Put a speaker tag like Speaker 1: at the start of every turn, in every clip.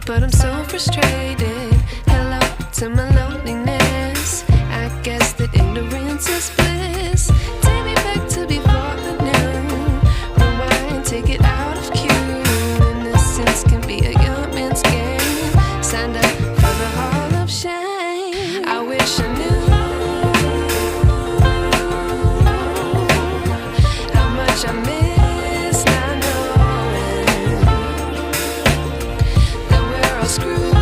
Speaker 1: But I'm so frustrated. Hello to my loneliness. I guess that ignorance is bliss. Take me back to before I knew. Rewind, take it out of cue. Innocence can be a young man's game. Signed up for the hall of shame. I wish I knew how much I miss not knowing that we're all screwed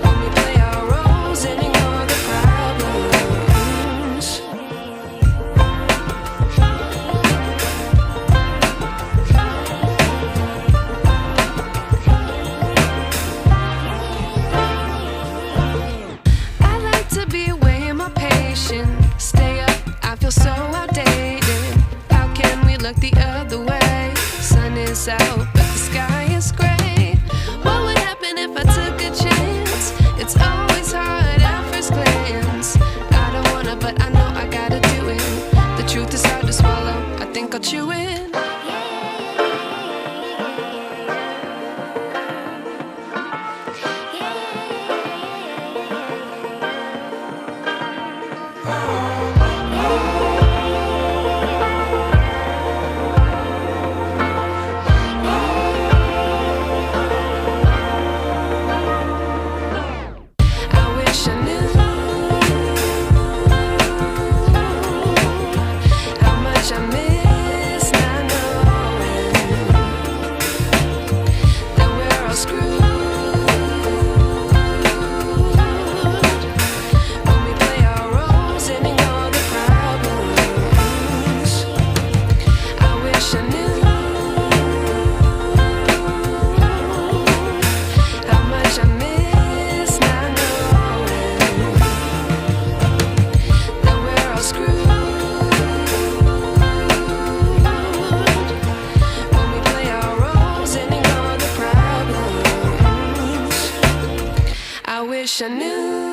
Speaker 1: when we play our roles and ignore the problems. I like to be away in my patience. Stay up, I feel so outdated. How can we look the other way? Sun is out, but the sky is gray. What would happen if I took a chance? It's always hard at first glance. I don't wanna, but I know I gotta do it. The truth is hard to swallow, I think I'll chew it. I wish I knew how much I miss not knowing that we're all screwed when we play our roles and ignore the problems. I wish I knew how much I miss not knowing that we're all screwed when we play our roles and ignore the problems. I wish I knew